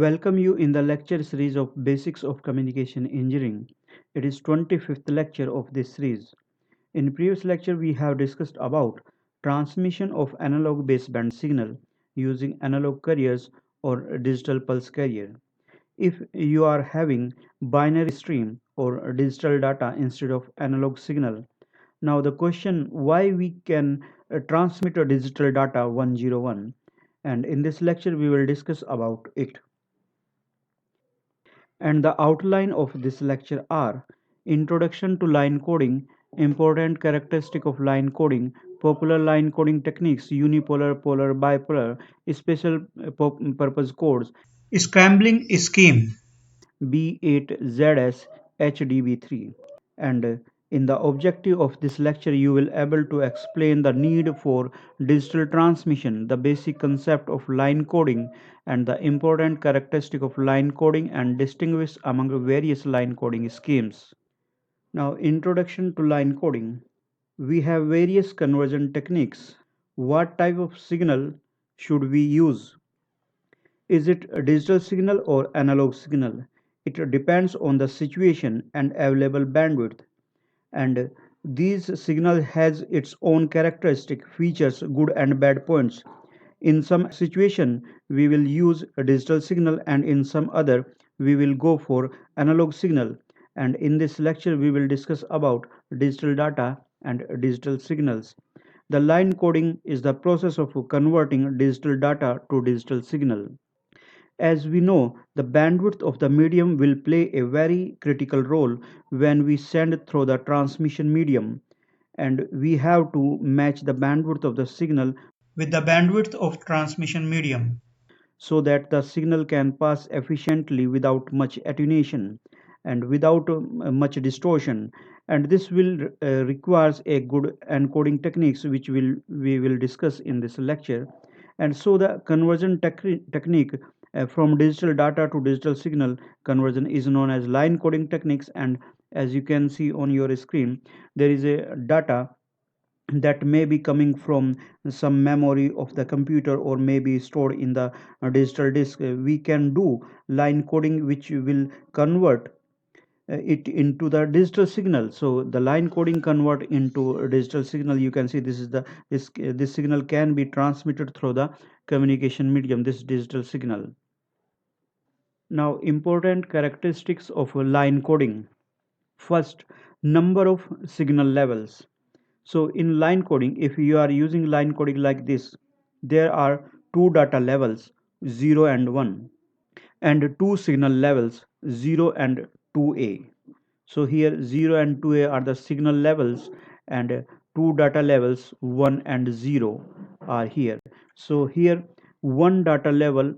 Welcome you in the lecture series of Basics of Communication Engineering. It is 25th lecture of this series. In previous lecture we have discussed about transmission of analog baseband signal using analog carriers or digital pulse carrier. If you are having binary stream or digital data instead of analog signal, now the question why we can transmit a digital data 101, and in this lecture we will discuss about it. And the outline of this lecture are Introduction to Line Coding, Important Characteristic of Line Coding, Popular Line Coding Techniques, Unipolar, Polar, Bipolar, Special Purpose Codes, Scrambling Scheme, B8ZS HDB3. And in the objective of this lecture you will able to explain the need for digital transmission, the basic concept of line coding, and the important characteristic of line coding and distinguish among various line coding schemes. Now, introduction to line coding. We have various conversion techniques. What type of signal should we use? Is it a digital signal or analog signal? It depends on the situation and available bandwidth, and these signal has its own characteristic features, good and bad points. In some situation we will use a digital signal, and in some other we will go for analog signal. And in this lecture we will discuss about digital data and digital signals. The line coding is the process of converting digital data to digital signal. As we know, the bandwidth of the medium will play a very critical role when we send through the transmission medium, and we have to match the bandwidth of the signal with the bandwidth of transmission medium so that the signal can pass efficiently without much attenuation and without much distortion. And this will requires a good encoding techniques which we will discuss in this lecture. And so the conversion technique from digital data to digital signal conversion is known as line coding techniques. And as you can see on your screen, there is a data that may be coming from some memory of the computer or may be stored in the digital disk. We can do line coding which will convert it into the digital signal. So the line coding convert into a digital signal. You can see this is the this signal can be transmitted through the communication medium, this digital signal. Now, important characteristics of line coding. First, number of signal levels. So in line coding, if you are using line coding like this, there are two data levels 0 and 1, and two signal levels 0 and 2a. So here 0 and 2a are the signal levels, and two data levels 1 and 0 are here. So here one data level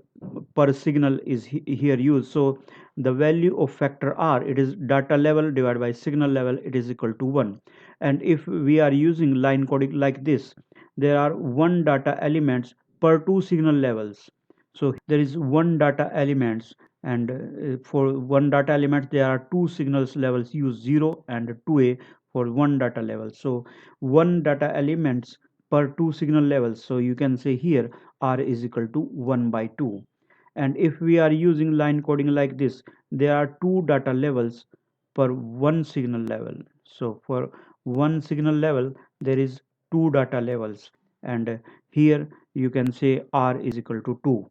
per signal is here used. So the value of factor r, it is data level divided by signal level, it is equal to 1. And if we are using line coding like this, there are one data elements per two signal levels. So there is one data elements, and for one data element there are two signals levels used, 0 and 2a for one data level. So one data elements per two signal levels, so you can say here r is equal to 1 by 2. And if we are using line coding like this, there are two data levels per one signal level. So for one signal level there is two data levels, and here you can say r is equal to 2.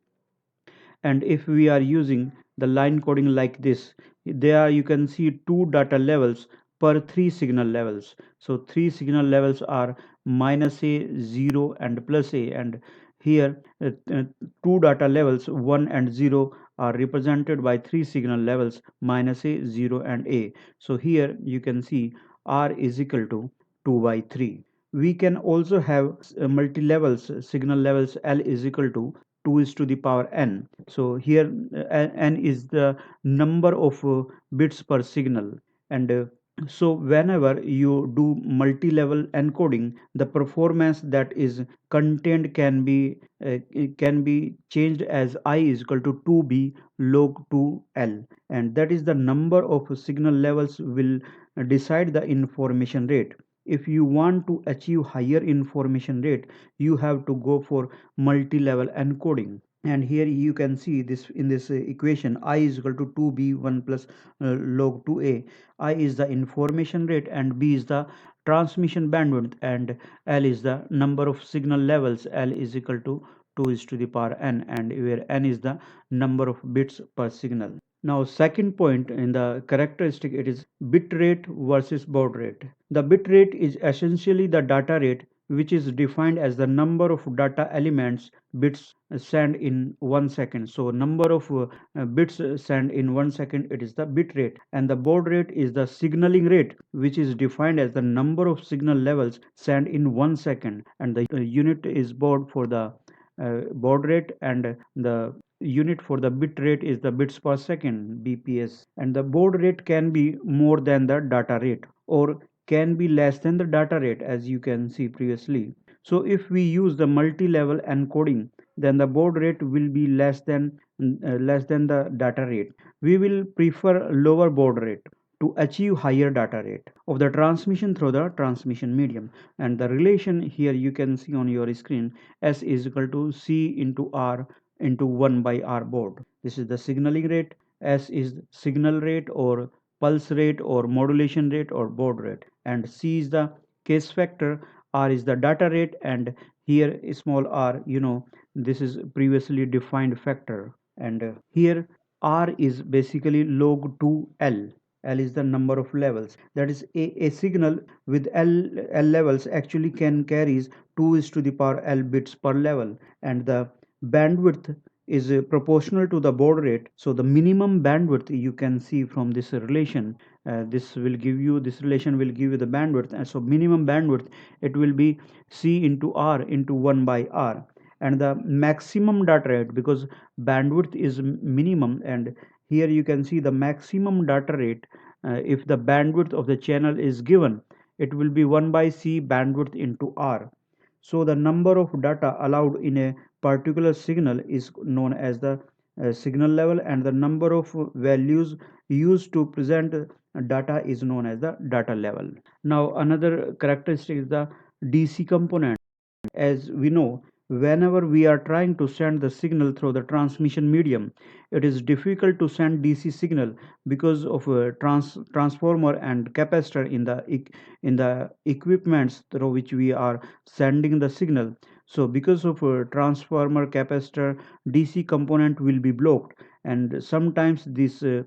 And if we are using the line coding like this, there you can see two data levels per three signal levels. So three signal levels are minus a, 0 and plus a, and here two data levels 1 and 0 are represented by three signal levels minus a, 0 and a. So here you can see r is equal to 2 by 3. We can also have multi-levels signal levels. L is equal to 2 is to the power n. So here n is the number of bits per signal. And so whenever you do multi-level encoding, the performance that is contained can be changed as I is equal to 2b log 2l, and that is the number of signal levels will decide the information rate. If you want to achieve higher information rate, you have to go for multi-level encoding. And here you can see this in this equation, I is equal to 2b1 plus log 2a. I is the information rate and b is the transmission bandwidth, and L is the number of signal levels. L is equal to 2 is to the power n, and where n is the number of bits per signal. Now, second point in the characteristic, it is bit rate versus baud rate. The bit rate is essentially the data rate, which is defined as the number of data elements bits sent in 1 second. So, number of bits sent in 1 second, it is the bit rate, and the baud rate is the signaling rate, which is defined as the number of signal levels sent in 1 second, and the unit is baud for the baud rate, and the unit for the bit rate is the bits per second, bps. And the baud rate can be more than the data rate or can be less than the data rate, as you can see previously. So if we use the multi-level encoding, then the baud rate will be less than the data rate. We will prefer lower baud rate to achieve higher data rate of the transmission through the transmission medium. And the relation here you can see on your screen, S is equal to C into R into 1 by R baud. This is the signaling rate. S is signal rate or pulse rate or modulation rate or baud rate, and C is the case factor, R is the data rate, and here small r, this is previously defined factor. And here R is basically log 2 L. L is the number of levels. That is, a signal with L levels actually can carries 2 is to the power L bits per level, and the bandwidth is proportional to the baud rate. So the minimum bandwidth you can see from this relation, this relation will give you the bandwidth, and so minimum bandwidth, it will be C into R into 1 by R. And the maximum data rate, because bandwidth is minimum, and here you can see the maximum data rate, if the bandwidth of the channel is given, it will be 1 by C bandwidth into R. So the number of data allowed in a particular signal is known as the signal level, and the number of values used to present data is known as the data level. Now another characteristic is the DC component. As we know, whenever we are trying to send the signal through the transmission medium, it is difficult to send DC signal because of a transformer and capacitor in the equipments through which we are sending the signal. So because of a transformer capacitor, DC component will be blocked, and sometimes there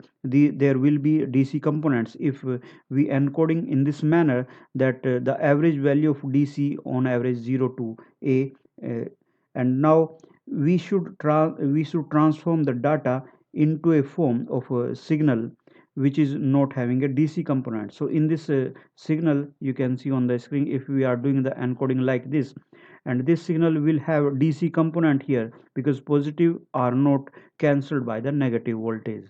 will be DC components if we encoding in this manner that the average value of DC on average 0 to a, uh, and now we should transform the data into a form of a signal which is not having a DC component. So in this signal you can see on the screen, if we are doing the encoding like this, and this signal will have DC component here because positive are not cancelled by the negative voltage.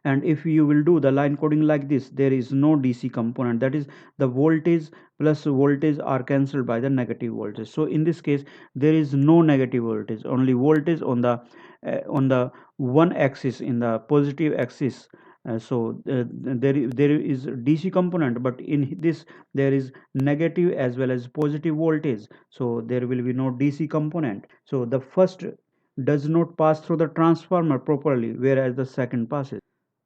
And if you will do the line coding like this, there is no DC component, that is, the voltage plus voltage are cancelled by the negative voltage. So in this case there is no negative voltage, only voltage on the one axis, in the positive axis. There is DC component, but in this there is negative as well as positive voltage, so there will be no DC component. So the first does not pass through the transformer properly, whereas the second passes.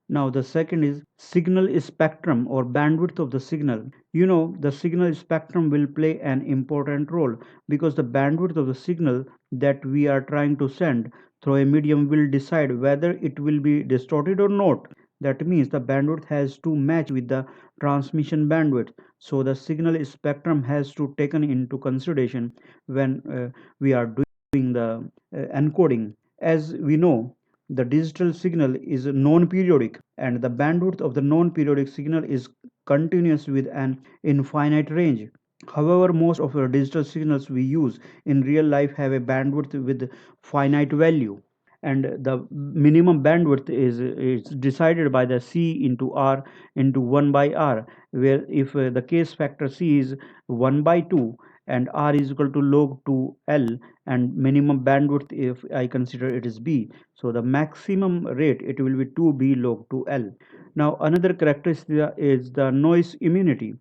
Now, the second is signal spectrum or bandwidth of the signal. The signal spectrum will play an important role because the bandwidth of the signal that we are trying to send through a medium will decide whether it will be distorted or not. That means the bandwidth has to match with the transmission bandwidth. So the signal spectrum has to taken into consideration when we are doing the encoding. As we know, the digital signal is non-periodic, and the bandwidth of the non-periodic signal is continuous with an infinite range. However, most of the digital signals we use in real life have a bandwidth with finite value, and the minimum bandwidth is decided by the C into R into 1 by R, where if the case factor C is 1 by 2 and R is equal to log 2 L, and minimum bandwidth if I consider it is B, so the maximum rate it will be 2B log 2L. Now another characteristic is the noise immunity.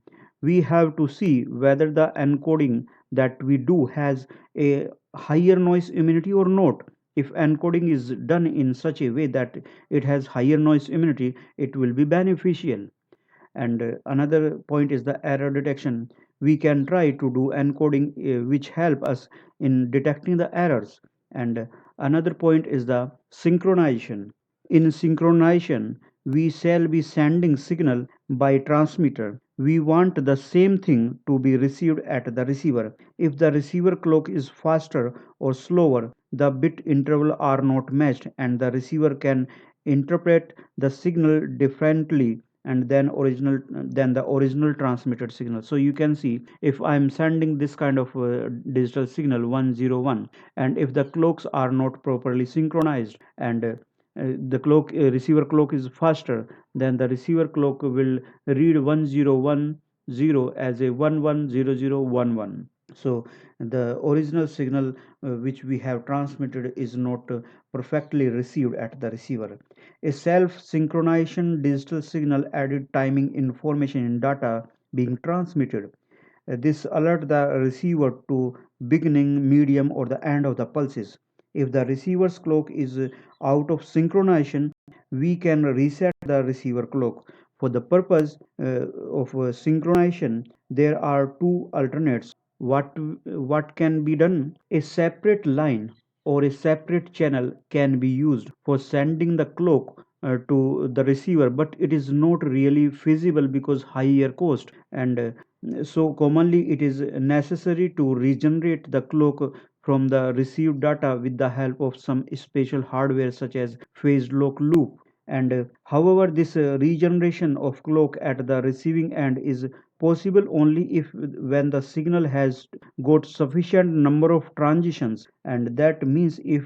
We have to see whether the encoding that we do has a higher noise immunity or not. If encoding is done in such a way that it has higher noise immunity, it will be beneficial. And another point is the error detection. We can try to do encoding which help us in detecting the errors. And another point is the synchronization. In synchronization, we shall be sending signal by transmitter. We want the same thing to be received at the receiver. If the receiver clock is faster or slower, the bit interval are not matched and the receiver can interpret the signal differently and than the original transmitted signal. So you can see, if I'm sending this kind of digital signal 101, and if the clocks are not properly synchronized, and the clock receiver clock is faster, then the receiver clock will read 1010 as a 110011. So the original signal which we have transmitted is not perfectly received at the receiver. A self synchronization digital signal added timing information in data being transmitted. This alert the receiver to beginning, medium, or the end of the pulses. If the receiver's clock is out of synchronization, we can reset the receiver clock. For the purpose of synchronization, there are two alternates. What can be done? A separate line or a separate channel can be used for sending the clock to the receiver, but it is not really feasible because higher cost. And so commonly it is necessary to regenerate the clock from the received data with the help of some special hardware such as phase lock loop. And however, this regeneration of clock at the receiving end is possible only if when the signal has got sufficient number of transitions, and that means if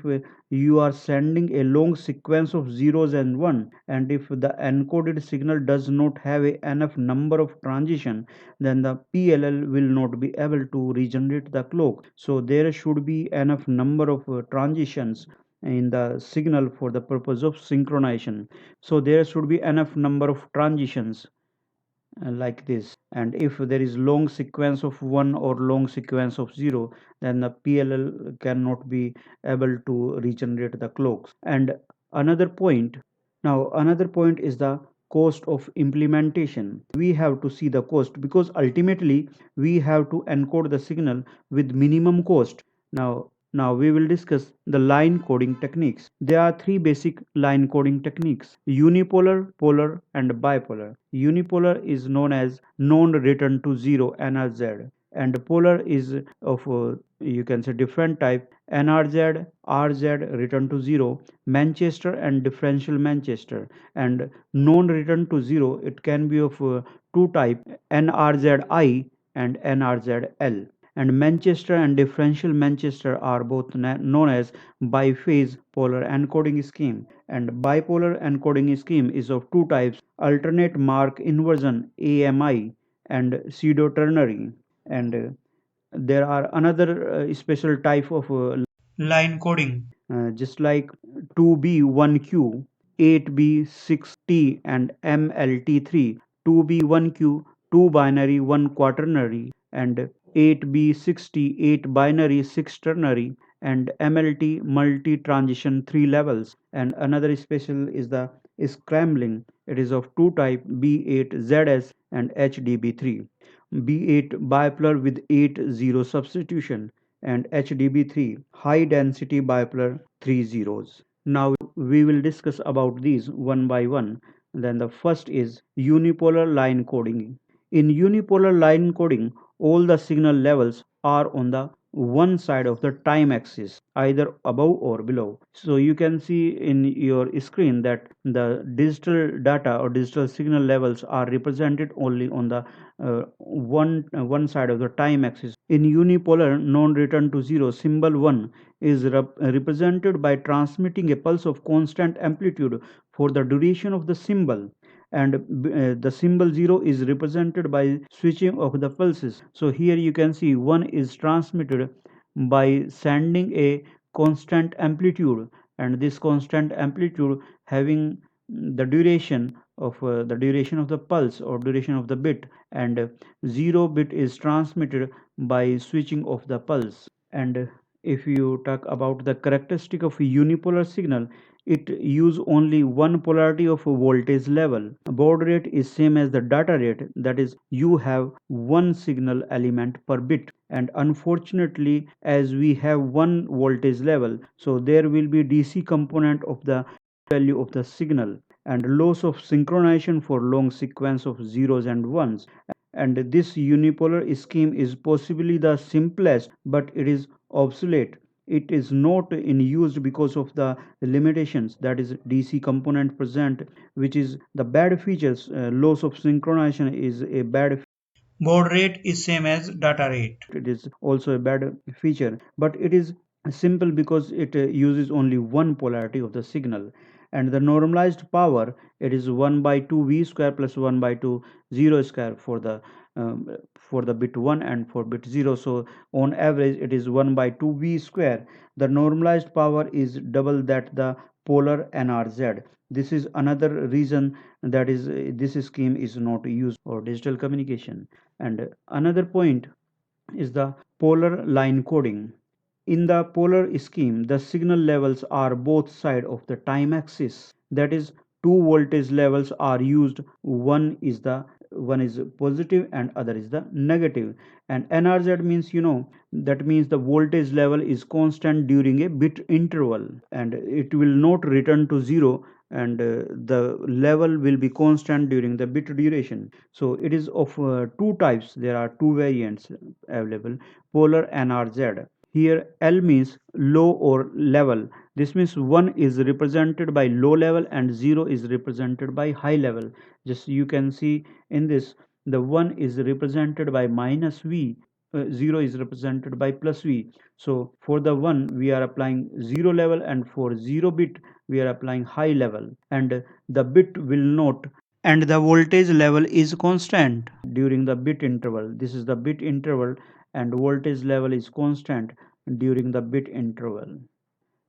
you are sending a long sequence of zeros and one, and if the encoded signal does not have enough number of transition, then the PLL will not be able to regenerate the clock. So there should be enough number of transitions in the signal for the purpose of synchronization. So there should be enough number of transitions like this. And if there is long sequence of 1 or long sequence of 0, then the PLL cannot be able to regenerate the clocks. And another point, now another point is the cost of implementation. We have to see the cost because ultimately we have to encode the signal with minimum cost. Now we will discuss the line coding techniques. There are three basic line coding techniques: unipolar, polar, and bipolar. Unipolar is known as non-return to zero (NRZ), and polar is of you can say different type: NRZ, RZ, return to zero, Manchester, and differential Manchester. And non-return to zero, it can be of two type: NRZI and NRZL. And Manchester and differential Manchester are both known as biphase polar encoding scheme. And bipolar encoding scheme is of two types: alternate mark inversion AMI and pseudo ternary. And there are another special type of line coding, just like 2B1Q, 8B6T, and MLT3. 2B1Q, 2 binary, 1 quaternary, and 8B60, 8 binary, 6 ternary, and MLT multi transition 3 levels. And another special is the scrambling. It is of two type: B8ZS and HDB3. B8 bipolar with 8 zero substitution, and HDB3 high density bipolar 3 zeros. Now we will discuss about these one by one. Then the first is unipolar line coding. In unipolar line coding, all the signal levels are on the one side of the time axis, either above or below. So you can see in your screen that the digital data or digital signal levels are represented only on the one side of the time axis. In unipolar non-return to zero, symbol 1 is represented by transmitting a pulse of constant amplitude for the duration of the symbol, and the symbol 0 is represented by switching of the pulses. So here you can see 1 is transmitted by sending a constant amplitude, and this constant amplitude having the duration of the pulse or duration of the bit, and 0 bit is transmitted by switching of the pulse. And If you talk about the characteristic of a unipolar signal, it use only one polarity of a voltage level. Baud rate is same as the data rate, that is you have one signal element per bit, and unfortunately as we have one voltage level, so there will be DC component of the value of the signal and loss of synchronization for long sequence of zeros and ones. And this unipolar scheme is possibly the simplest, but it is obsolete. It is not in use because of the limitations, that is DC component present, which is the bad features. Loss of synchronization is a bad. Baud rate is same as data rate. It is also a bad feature, but it is simple because it uses only one polarity of the signal. And the normalized power, it is 1 by 2 v square plus 1 by 2 0 square for the bit 1 and for bit 0. So on average it is 1 by 2 v square. The normalized power is double that the polar nrz. This is another reason that is this scheme is not used for digital communication. And another point is the polar line coding. In the polar scheme, the signal levels are both sides of the time axis. That is, two voltage levels are used. One is positive and other is the negative. And NRZ means, that means the voltage level is constant during a bit interval, and it will not return to zero, and the level will be constant during the bit duration. So it is of two types. There are two variants available: polar NRZ. Here L means low or level. This means 1 is represented by low level and 0 is represented by high level. Just you can see in this, the 1 is represented by minus V, 0 is represented by plus V. So for the 1 we are applying 0 level, and for 0 bit we are applying high level, and the bit will not, and the voltage level is constant during the bit interval. This is the bit interval, and voltage level is constant during the bit interval.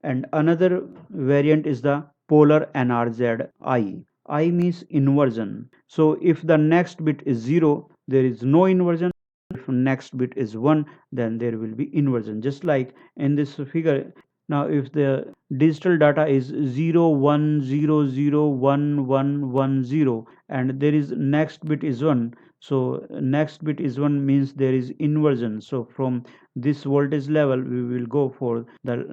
And another variant is the polar NRZ I. I means inversion. So if the next bit is 0, there is no inversion. If next bit is 1, then there will be inversion, just like in this figure. Now if the digital data is 0 1 0 0 1 1 1 0, and there is next bit is 1, so next bit is 1 means there is inversion. So from this voltage level we will go for the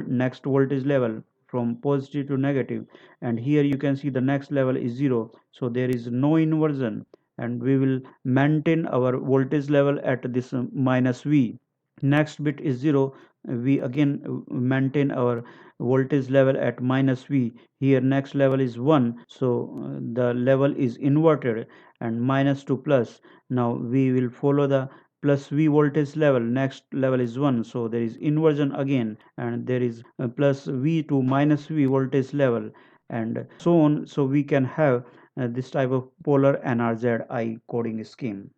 next voltage level from positive to negative, and here you can see the next level is 0, so there is no inversion, and we will maintain our voltage level at this minus V. Next bit is 0, we again maintain our voltage level at minus V. Here next level is 1, so the level is inverted, and minus to plus. Now we will follow the plus V voltage level. Next level is 1, so there is inversion again, and there is plus V to minus V voltage level, and so on. So we can have this type of polar NRZ coding scheme.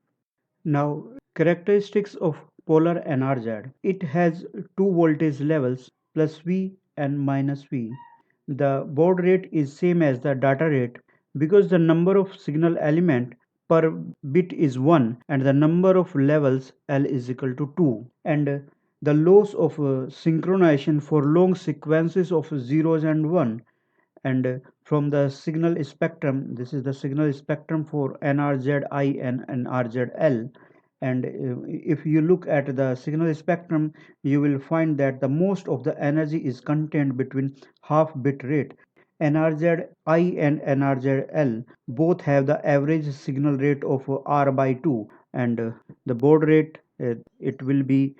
Now, characteristics of polar NRZ. It has two voltage levels, plus V and minus V. The baud rate is same as the data rate because the number of signal element per bit is 1 and the number of levels L is equal to 2. And the loss of synchronization for long sequences of zeros and 1. And from the signal spectrum, this is the signal spectrum for NRZI and NRZL. And if you look at the signal spectrum, you will find that the most of the energy is contained between half bit rate. NRZI and NRZL both have the average signal rate of R by 2, and the baud rate, it will be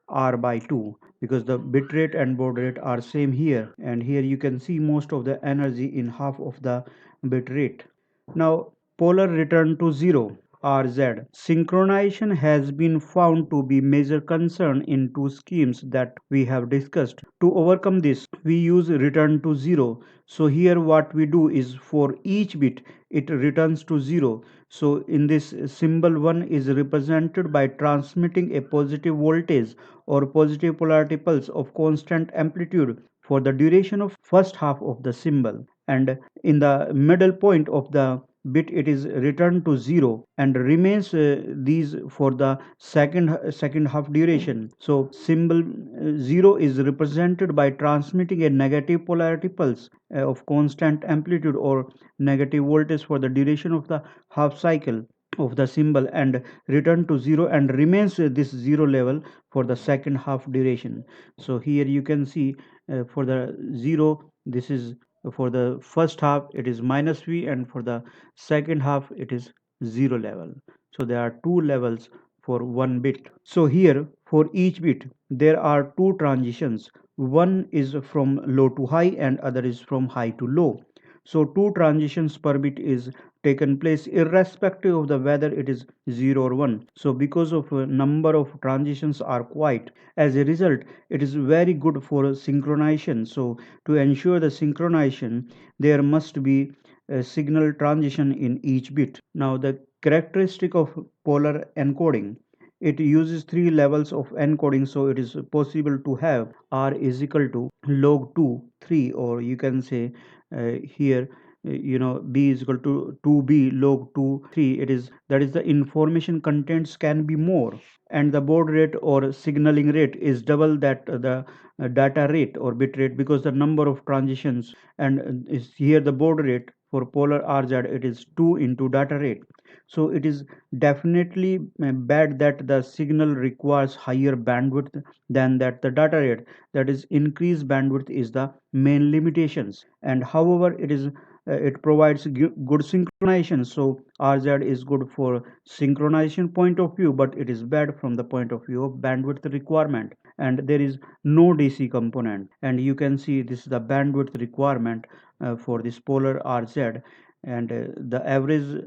R by 2, because the bit rate and baud rate are same here, and here you can see most of the energy in half of the bit rate. Now polar return to 0, RZ. Synchronization has been found to be major concern in two schemes that we have discussed. To overcome this, we use return to 0. So here what we do is for each bit it returns to 0. So in this symbol 1 is represented by transmitting a positive voltage or positive polarity pulse of constant amplitude for the duration of first half of the symbol, and in the middle point of the bit it is returned to 0 and remains these for the second half duration. So symbol 0 is represented by transmitting a negative polarity pulse of constant amplitude or negative voltage for the duration of the half cycle of the symbol and return to 0 and remains this 0 level for the second half duration. So here you can see for the 0, this is for the first half it is minus v, and for the second half it is 0 level. So there are two levels for one bit. So here for each bit there are two transitions. One is from low to high and other is from high to low. So two transitions per bit is taken place irrespective of the whether it is 0 or 1. So because of a number of transitions are quite, as a result it is very good for synchronization. So to ensure the synchronization there must be a signal transition in each bit. Now the characteristic of polar encoding, it uses three levels of encoding. So it is possible to have r is equal to log 2 3, or you can say here b is equal to 2b log 2 3. It is that is the information contents can be more, and the baud rate or signaling rate is double that the data rate or bit rate, because the number of transitions, and is here the baud rate for polar rz it is 2 into data rate. So it is definitely bad that the signal requires higher bandwidth than that the data rate. That is increased bandwidth is the main limitations, and however it provides good synchronization. So rz is good for synchronization point of view, but it is bad from the point of view of bandwidth requirement, and there is no dc component. And you can see this is the bandwidth requirement for this polar rz, and the average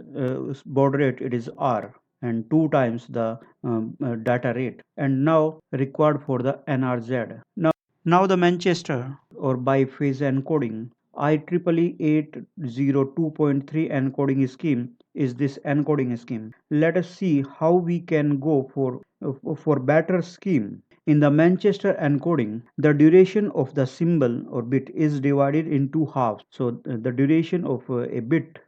baud rate it is r, and two times the data rate, and now required for the nrz. Now the Manchester or biphase encoding IEEE 802.3 encoding scheme is this encoding scheme. Let us see how we can go for better scheme. In the Manchester encoding, the duration of the symbol or bit is divided into halves. So the duration of a bit,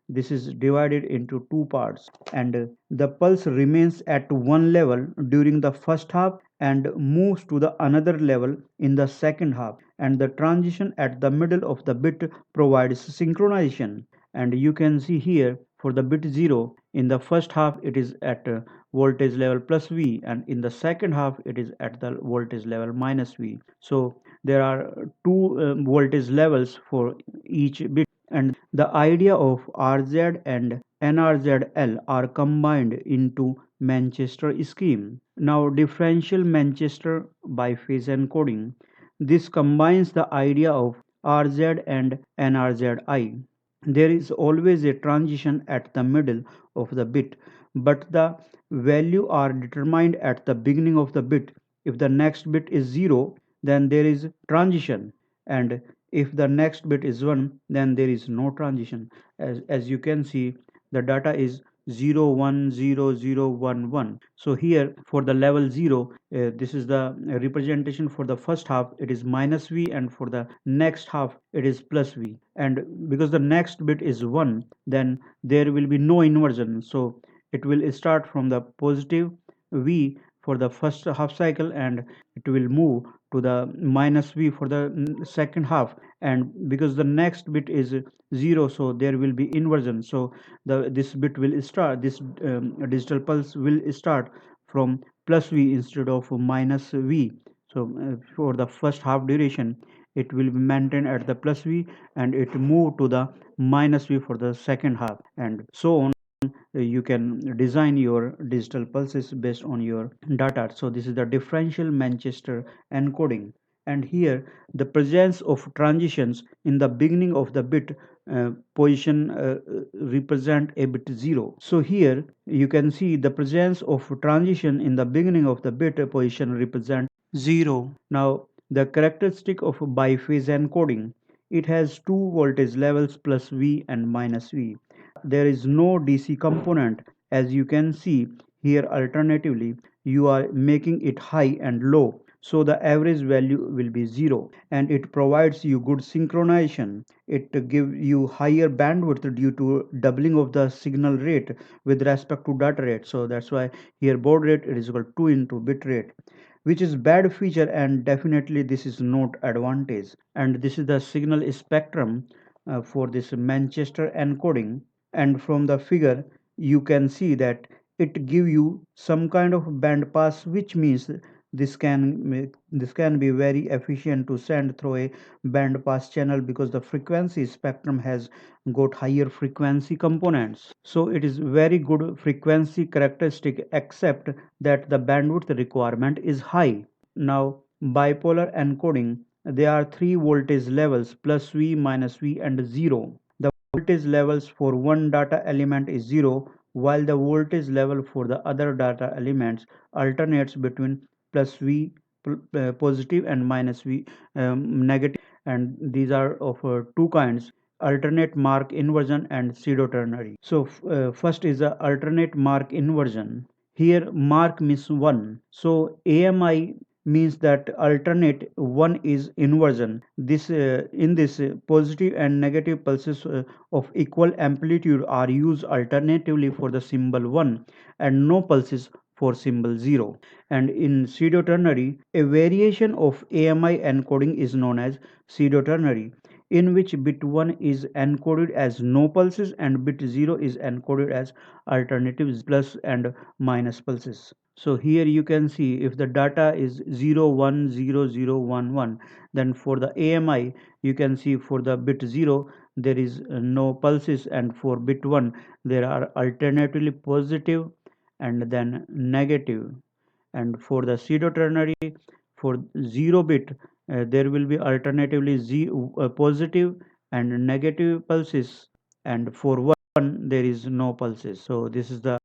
this is divided into two parts, and the pulse remains at one level during the first half and moves to the another level in the second half, and the transition at the middle of the bit provides synchronization. And you can see here for the bit 0 in the first half it is at voltage level plus v, and in the second half it is at the voltage level minus v. So there are two voltage levels for each bit, and the idea of RZ and NRZL are combined into Manchester scheme. Now differential Manchester biphase encoding. This combines the idea of RZ and NRZI. There is always a transition at the middle of the bit, but the value are determined at the beginning of the bit. If the next bit is 0, then there is transition, and if the next bit is 1, then there is no transition. As you can see, the data is 0 1 0 0 1 1. So here for the level 0, this is the representation for the first half it is minus v, and for the next half it is plus v. And because the next bit is 1, then there will be no inversion. So it will start from the positive v for the first half cycle, and it will move to the minus v for the second half. And because the next bit is 0, so there will be inversion. So this bit will start, this digital pulse will start from plus v instead of minus v. So for the first half duration it will be maintained at the plus v, and it move to the minus v for the second half, and so on. You can design your digital pulses based on your data. So this is the differential Manchester encoding, and here the presence of transitions in the beginning of the bit position represent a bit 0. So here you can see the presence of transition in the beginning of the bit position represent 0. Now the characteristic of biphase encoding, it has two voltage levels plus v and minus v. There is no DC component, as you can see here. Alternatively, you are making it high and low. so the average value will be 0, and it provides you good synchronization. It gives you higher bandwidth due to doubling of the signal rate with respect to data rate. So that's why here baud rate is equal to 2 into bit rate, which is bad feature, and definitely this is not advantage. And this is the signal spectrum for this Manchester encoding. And from the figure you can see that it give you some kind of band pass, which means this can be very efficient to send through a band pass channel, because the frequency spectrum has got higher frequency components, so it is very good frequency characteristic, except that the bandwidth requirement is high. Now, bipolar encoding, there are three voltage levels: plus V, minus V, and 0. The voltage levels for one data element is 0, while the voltage level for the other data elements alternates between plus V positive and minus V negative. And these are of two kinds: alternate mark inversion and pseudo ternary. So first is the alternate mark inversion. Here mark means 1, so AMI means that alternate 1 is inversion. This in this positive and negative pulses of equal amplitude are used alternatively for the symbol 1, and no pulses for symbol 0. And in pseudo ternary, a variation of AMI encoding is known as pseudo ternary, in which bit 1 is encoded as no pulses and bit 0 is encoded as alternative plus and minus pulses. So here you can see if the data is 0 1 0 0 1 1, then for the AMI you can see for the bit 0 there is no pulses, and for bit 1 there are alternatively positive and then negative. And for the pseudo ternary, for 0 bit there will be alternatively positive and negative pulses, and for 1 there is no pulses. So this is the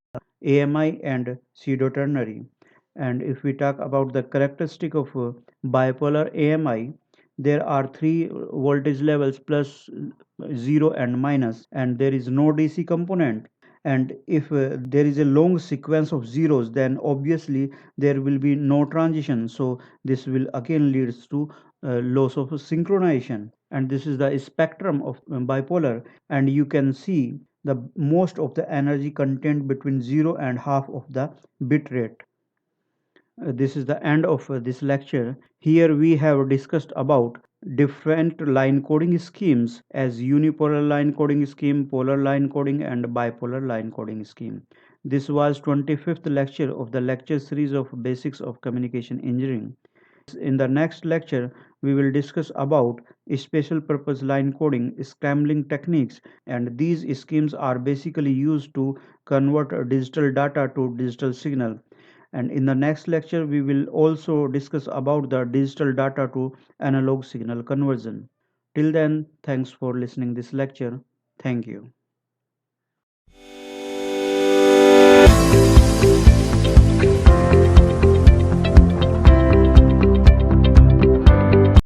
AMI and pseudo ternary. And if we talk about the characteristic of bipolar AMI, there are three voltage levels: plus, 0, and minus, and there is no DC component. And if there is a long sequence of zeros, then obviously there will be no transition, so this will again leads to loss of synchronization. And this is the spectrum of bipolar, and you can see the most of the energy content between 0 and half of the bit rate. This is the end of this lecture. Here we have discussed about different line coding schemes as unipolar line coding scheme, polar line coding, and bipolar line coding scheme. This was 25th lecture of the lecture series of Basics of Communication Engineering. In the next lecture, we will discuss about special purpose line coding, scrambling techniques, and these schemes are basically used to convert digital data to digital signal. And in the next lecture we will also discuss about the digital data to analog signal conversion. Till then, thanks for listening this lecture. Thank you.